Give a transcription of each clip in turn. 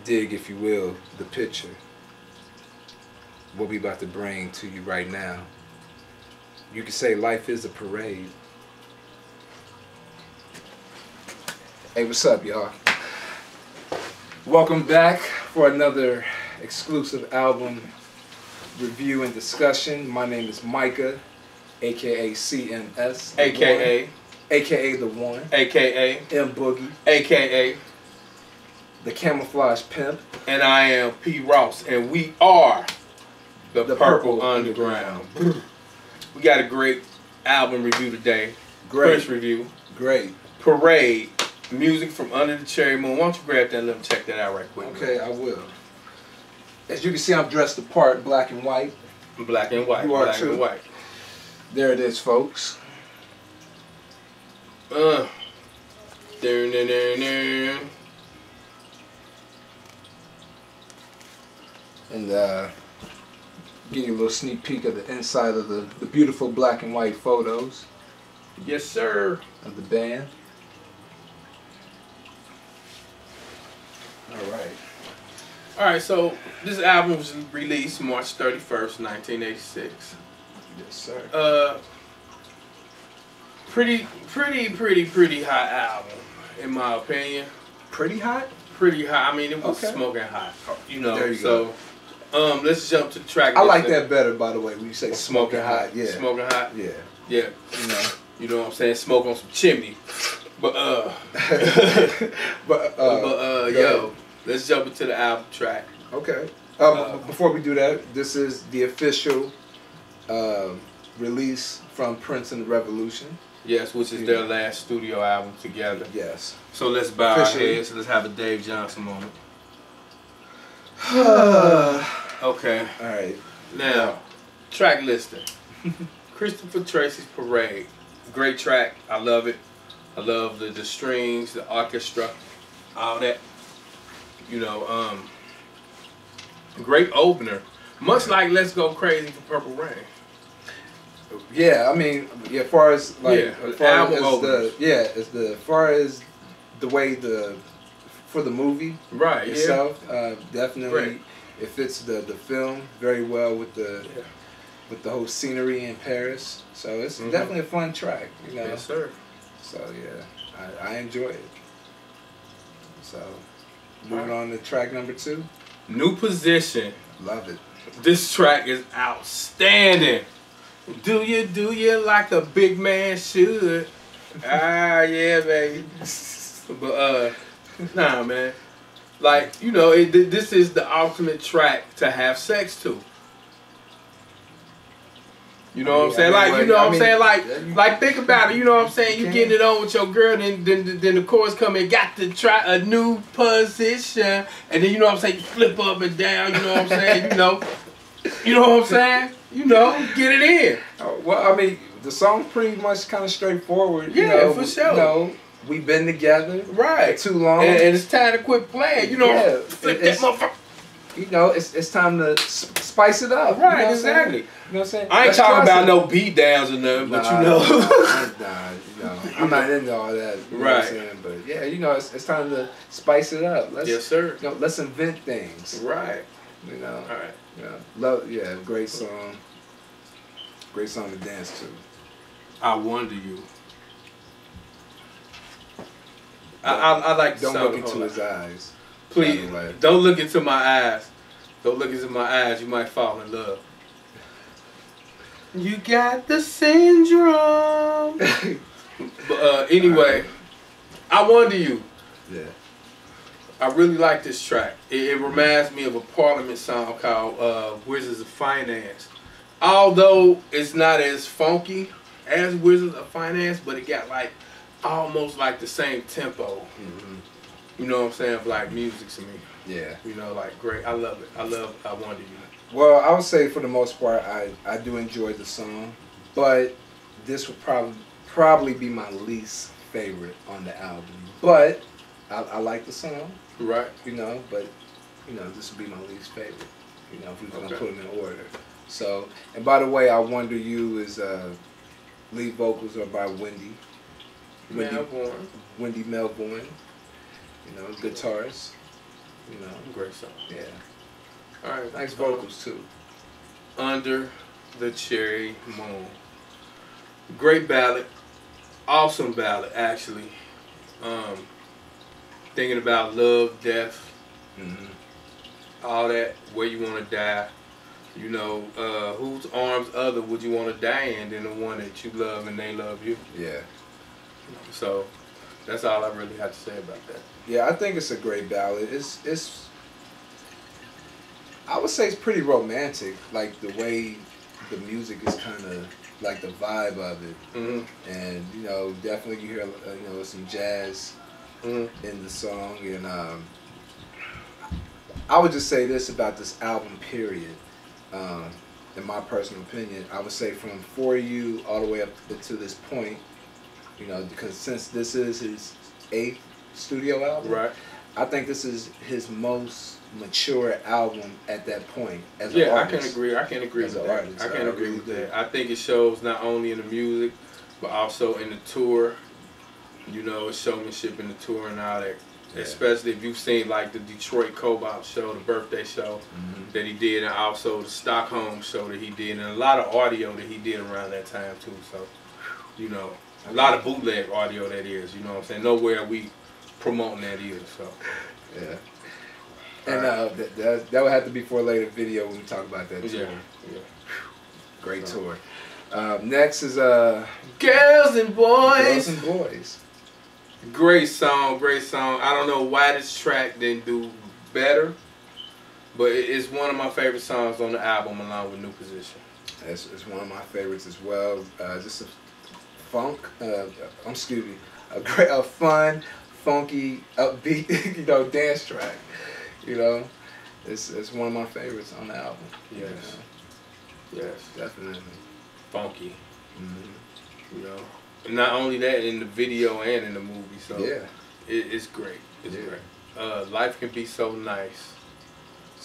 dig, if you will, the picture. What we about to bring to you right now. You could say life is a parade. Hey, what's up, y'all? Welcome back for another exclusive album review and discussion. My name is Micah, aka CMS, aka The One, aka M Boogie, aka the Camouflage Pimp, and I am P. Ross, and we are the Purple Underground. We got a great album review today. Great First review. Great. Parade. Music from Under the Cherry Moon. Why don't you grab that and let me check that out right quick. Okay, I will. As you can see, I'm dressed the part, black and white. Black and white. You are black too. And white. There it is, folks. There. And give you a little sneak peek of the inside of the beautiful black and white photos Yes, sir. of the band. Alright. Alright, so this album was released March 31st, 1986. Yes, sir. Pretty hot album, in my opinion. Pretty hot? Pretty hot. I mean, it was Okay. smoking hot. You know, There you so let's jump to the track. I like that better, by the way, when you say Smoking hot. Yeah. Smoking hot. Yeah. Yeah. You know what I'm saying? Smoke on some chimney. But yo, let's jump into the album track. Okay. Before we do that, this is the official release from Prince and the Revolution. Yes, which is their last studio album together. Yes. So let's bow our Officially. heads. Let's have a Dave Johnson moment. Okay. All right. Now, track listing. Christopher Tracy's Parade. Great track. I love it. I love the strings, the orchestra, all that. You know, great opener. Much like Let's Go Crazy for Purple Rain. Yeah, I mean, as far as like, Yeah, as far album as openers. as far as the way for the movie Right, yeah. itself, definitely Great. it fits the film very well with the whole scenery in Paris. So it's definitely a fun track, you know. Yes, sir. So yeah, I enjoy it. So moving on to track number 2. New Position. Love it. This track is outstanding. Do you like a big man should? Ah, yeah, baby. But nah, man. Like, you know, this is the ultimate track to have sex to. You know what I'm saying? Like, you know what I'm saying? Like, think about it. You know what I'm saying? You getting it on with your girl, then the chorus come in, got to try a new position, and then you know what I'm saying? You flip up and down. You know what I'm saying? You know what I'm saying? You know, get it in. Well, I mean, the song's pretty much kind of straightforward. Yeah, you know, for sure. You know, we've been together Right. for too long, and it's time to quit playing. You know, Yeah, flip that motherfucker. You know, it's time to spice it up. Right, you know exactly. You know what I'm saying? I ain't Let's talking try about some- no beat downs or nothing, but Nah, you know. I'm not into all that. You know what I'm saying? But yeah, you know, it's time to spice it up. Let's, Yes, sir. You know, let's invent things. Right. You know. All right. Yeah, great song. Great song to dance to. I wonder you. I like the Don't sound look of into Hold his On. eyes. Please, By the way. don't look into my eyes. Don't look into my eyes. You might fall in love. You got the syndrome. But anyway, I wonder you. Yeah. I really like this track. It reminds me of a Parliament song called Wizards of Finance. Although it's not as funky as Wizards of Finance, but it got like almost like the same tempo. You know what I'm saying? Of like music to me. Yeah. You know, like great. I love it. I Wonder You. Well, I would say for the most part, I do enjoy the song, but this would probably be my least favorite on the album. But I like the song, Right. you know. But you know, this would be my least favorite. You know, if we're gonna Okay. put them in order. So, and by the way, I Wonder You is lead vocals are by Wendy Melbourne. Melbourne. You know, guitarist. You know, Great song. yeah. All right. Nice vocals too. Under the Cherry Moon. Great ballad. Awesome ballad, actually. Thinking about love, death, all that, where you want to die. You know, whose arms other would you want to die in than the one that you love and they love you? Yeah. So that's all I really have to say about that. Yeah, I think it's a great ballad. It's I would say it's pretty romantic, like the way the music is kind of like the vibe of it, and you know, definitely you hear you know, some jazz in the song, and I would just say this about this album, period. In my personal opinion, I would say from For You all the way up to this point, you know, because since this is his 8th studio album, Right. I think this is his most mature album at that point as an Yeah, artist. I can agree. I can agree As with an that. artist, I can I agree really with do. that. I think it shows not only in the music, but also in the tour. You know, showmanship in the tour and all that. Yeah. Especially if you've seen like the Detroit Cobalt show, the birthday show that he did, and also the Stockholm show that he did, and a lot of audio that he did around that time too. So, you know, a lot of bootleg audio that is. You know what I'm saying? Nowhere we promoting that either. So, Yeah. And that would have to be for a later video when we talk about that tour. yeah. Great tour. Next is Girls and Boys. Girls and Boys. Great song, great song. I don't know why this track didn't do better, but it's one of my favorite songs on the album, along with New Position. It's one of my favorites as well. Just a a fun, funky, upbeat, you know, dance track. You know, it's one of my favorites on the album. Yes. You know? Yes. Definitely. Funky. You know, and not only that, in the video and in the movie. So Yeah. it's great. It's Yeah. great. Life Can Be So Nice,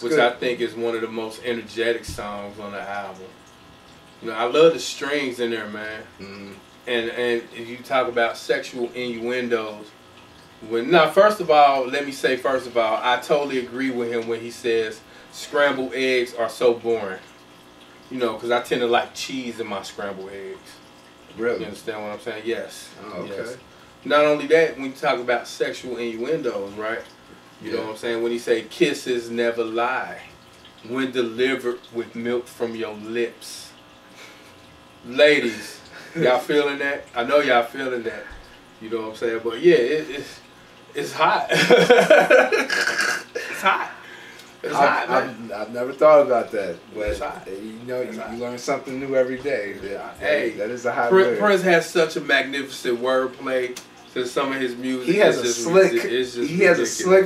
which good. I think is one of the most energetic songs on the album. You know, I love the strings in there, man. And if you talk about sexual innuendos, first of all, I totally agree with him when he says scrambled eggs are so boring. You know, because I tend to like cheese in my scrambled eggs. Really? You understand what I'm saying? Yes. Oh, okay. Yes. Not only that, when you talk about sexual innuendos, right? You know what I'm saying? When he say kisses never lie, when delivered with milk from your lips. Ladies, y'all feeling that? I know y'all feeling that. You know what I'm saying? But yeah, it's hot. It's hot. It's hot, man. I've never thought about that, but It's hot. you know, you learn something new every day. Hey, that is a hot lyric. Prince has such a magnificent wordplay to some of his music. He has a slick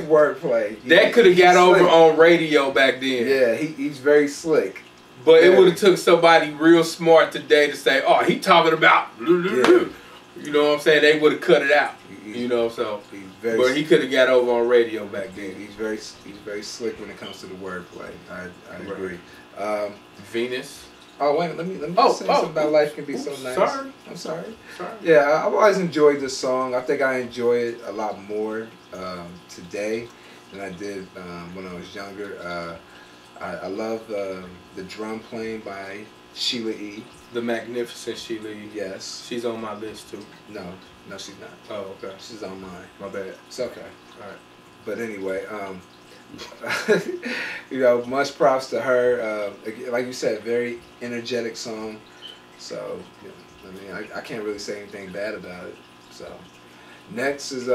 wordplay. That could have got over on radio back then. Yeah, he's very slick. But it would have took somebody real smart today to say, "Oh, he talking about," you know what I'm saying? They would have cut it out. You know, so. But he could have got over on radio back then. He's very slick when it comes to the wordplay. I agree. Venus. Oh wait, let me say something about Life Can Be So Nice. Sorry. I'm sorry. Yeah, I've always enjoyed this song. I think I enjoy it a lot more today than I did when I was younger. I love the drum playing by Sheila E. The magnificent Sheila E. Yes. She's on my list too. No, she's not. Oh, okay. She's on mine. My bad. It's okay. All right. But anyway, you know, much props to her. Like you said, very energetic song. So, you know, I mean, I can't really say anything bad about it. So, next is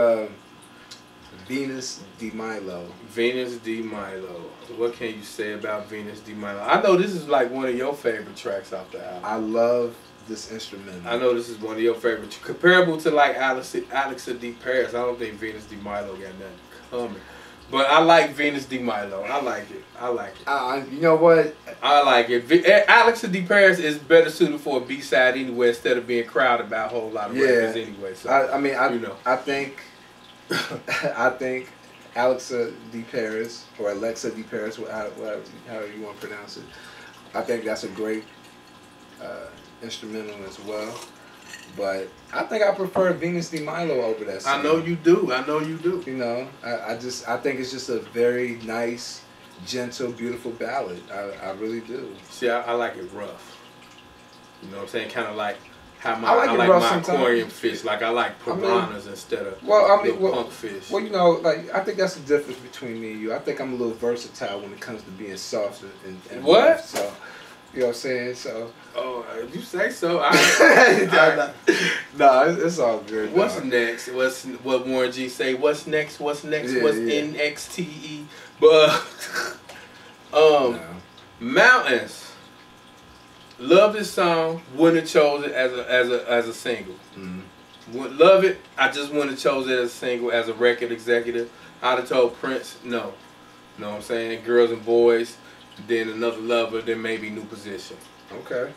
Venus de Milo. Venus de Milo. What can you say about Venus de Milo? I know this is like one of your favorite tracks off the album. I love this instrumental. I know this is one of your favorites. Comparable to like Alexa D. Paris, I don't think Venus de Milo got nothing coming. But I like Venus de Milo. I like it. You know what? I like it. Alexa D. Paris is better suited for a B-side anyway, instead of being crowded by a whole lot of records anyway. So, I think I think Alexa D. Paris or Alexa D. Paris, however you want to pronounce it, I think that's a great instrumental as well. But I think I prefer Venus de Milo over that song. I know you do. I know you do. You know, I think it's just a very nice, gentle, beautiful ballad. I really do. See, I like it rough. You know what I'm saying? Kind of like how I like my aquarium fish. Like I like piranhas instead of punk fish. Well, you know, like I think that's the difference between me and you. I think I'm a little versatile when it comes to being soft and what? rough, so you know what I'm saying? So. Oh, you say so. No, it's all good. What's next? What Warren G say? What's next? What's next? Yeah, what's yeah. NXTE? But No. Mountains. Love this song. Wouldn't have chosen it as a single. Would love it. I just wouldn't have chosen it as a single as a record executive. I'd have told Prince no. Know what I'm saying? Girls and Boys, then Another Lover, then maybe New Position. Okay.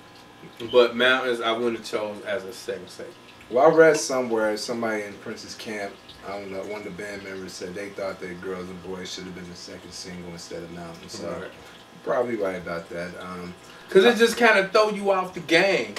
But Mountains, I wouldn't have chosen as a second single. Well, I read somewhere somebody in Prince's camp, I don't know, one of the band members said they thought that Girls and Boys should have been the second single instead of Mountains. So Right. you're probably right about that. Cause it just kind of throw you off the game.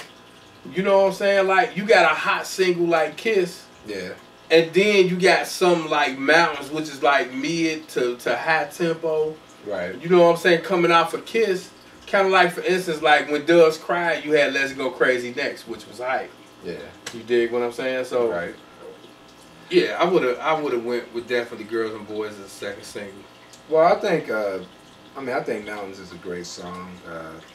You know what I'm saying? Like you got a hot single like Kiss, Yeah. and then you got something like Mountains, which is like mid to high tempo. Right. You know what I'm saying? Coming out for Kiss, kind of like for instance, like when Doves Cry, you had Let's Go Crazy Next, which was hype. Yeah. You dig what I'm saying? So Right. yeah, I would have went with definitely Girls and Boys as a second single. Well, I think Mountains is a great song.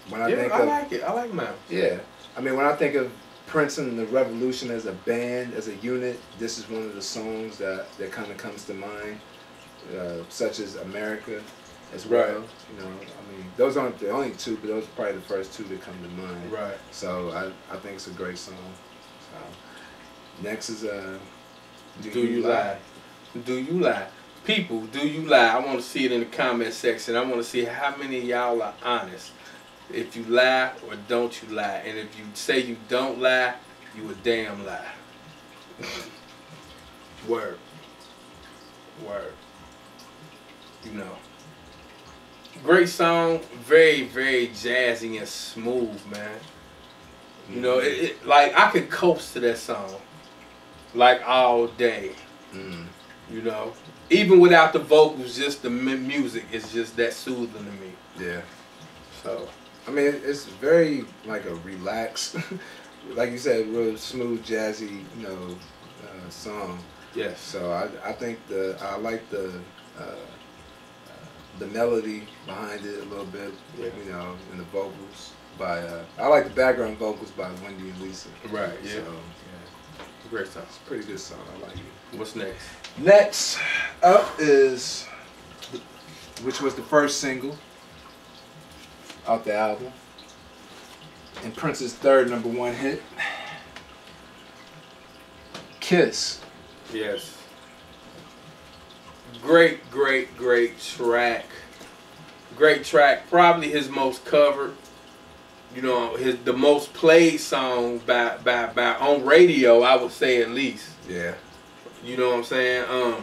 When I think of, like it. I like Mountains. yeah, I mean when I think of Prince and the Revolution as a band, as a unit, this is one of the songs that kind of comes to mind, such as America as well. Right. You know, I mean those aren't the only two, but those are probably the first two that come to mind. Right. So I think it's a great song. So next is Do You Lie? Do You Lie? People, do you lie? I want to see it in the comment section. I want to see how many of y'all are honest. If you lie or don't you lie. And if you say you don't lie, you a damn lie. Word. Word. You know. Great song. Very, very jazzy and smooth, man. You know, like I could coast to that song. Like all day. You know. Even without the vocals, just the music is just that soothing to me. Yeah. So, I mean, it's very like a relaxed, like you said, real smooth, jazzy, song. yes. So I think I like the melody behind it a little bit, Yeah. and the vocals by I like the background vocals by Wendy and Lisa. Right. Yeah. So yeah, Great song. it's a pretty good song. I like it. What's next? Next up is, which was the first single off the album, and Prince's third #1 hit, Kiss. Yes. Great, great, great track. Great track. Probably his most covered. You know, the most played song by on radio. I would say at least. Yeah. You know what I'm saying?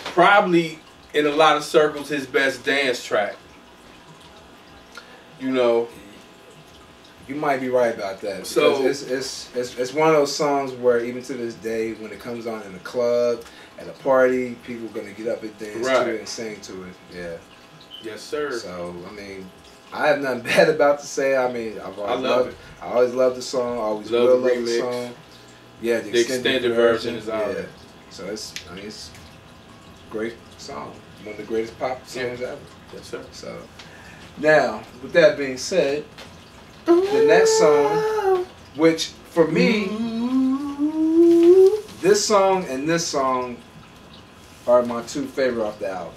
Probably in a lot of circles his best dance track. You know. You might be right about that. So it's one of those songs where even to this day, when it comes on in a club, at a party, people are gonna get up and dance to it and sing to it. Yeah. Yes, sir. So I mean, I have nothing bad about to say. I mean, I always loved the song. I always will love the song. Yeah, the extended version is out. Yeah. So it's a great song. One of the greatest pop songs ever. Yes, sir. So now, with that being said, the next song, which for me, this song and this song are my two favorite off the album.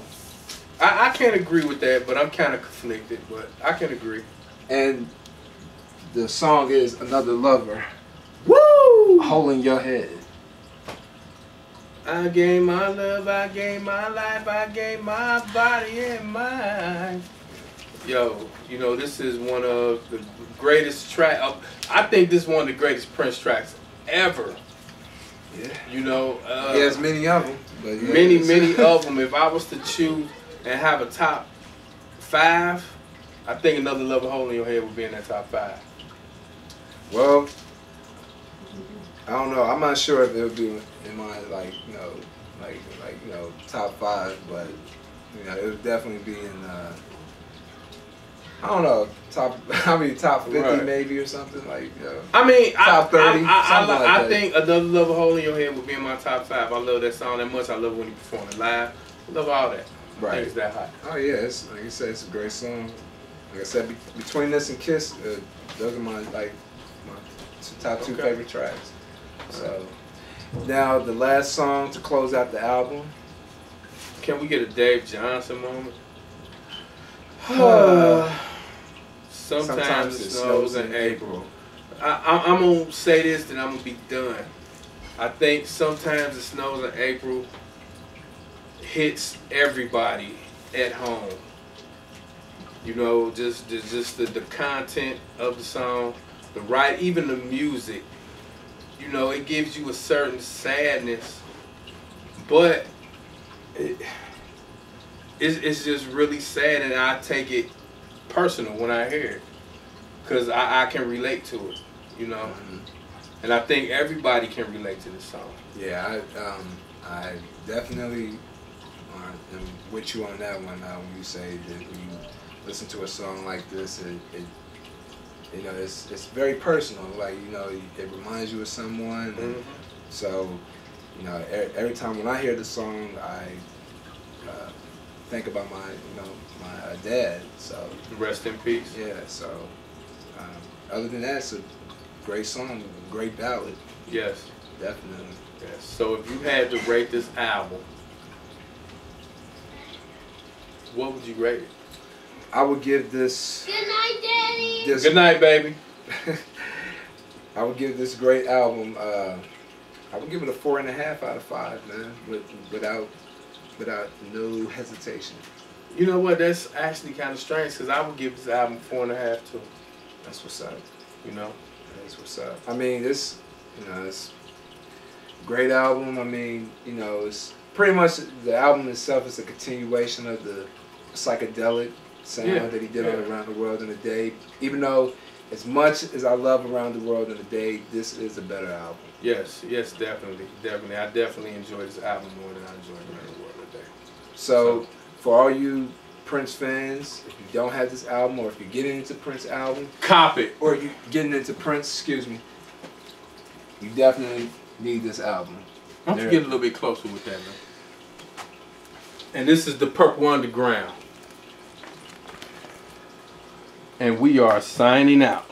I can't agree with that, but I'm kind of conflicted, but I can agree. And the song is Another Lover. Woo! Holding Your Head. I gave my love, I gave my life, I gave my body and mind. Yo, you know, this is one of the greatest tracks. I think this is one of the greatest Prince tracks ever. Yeah. You know. He has many of them. But yeah, many of them. If I was to choose and have a top 5, I think Another Lover Holding Your Head would be in that top 5. Well, I don't know. I'm not sure if it'll be in my top 5, but it would definitely be in. I don't know, top 50 Right. maybe or something like. I mean, top 30. I think Another Love a Hole in Your Head would be in my top 5. I love that song that much. I love when he performed it live. I love all that. I think it's that hot. Oh yeah, it's like you said, it's a great song. Like I said, between this and Kiss, those are my top 2 favorite tracks. So now the last song to close out the album. Can we get a Dave Johnson moment? Sometimes it snows in April. I'm going to say this, then I'm going to be done. I think Sometimes It Snows in April hits everybody at home. Just the content of the song, even the music. It gives you a certain sadness, but it's just really sad, and I take it personal when I hear it, because I can relate to it, Mm-hmm. And I think everybody can relate to this song. Yeah, I definitely am with you on that one. When you say that when you listen to a song like this, it's very personal. Like it reminds you of someone. And so every time when I hear the song, I think about my dad. So rest in peace. Yeah. So other than that, it's a great song, great ballad. Yes. Definitely. Yes. So if you had to rate this album, what would you rate it? I would give this. Good night, Daddy. Good night, baby. I would give this great album. I would give it a 4.5 out of 5, man, without no hesitation. You know what? That's actually kind of strange, because I would give this album 4.5 too. That's what's up. That's what's up. I mean, it's a great album. I mean, it's pretty much the album itself is a continuation of the psychedelic sound that he did on Around the World in a Day. Even though, as much as I love Around the World in a Day, this is a better album. Yes, definitely. I definitely enjoy this album more than I enjoyed Around the World in a Day. So for all you Prince fans, if you don't have this album, or if you're getting into Prince album, cop it. Or you're getting into Prince, you definitely need this album. Why don't you get a little bit closer with that, man? And this is the Purple Underground. And we are signing out.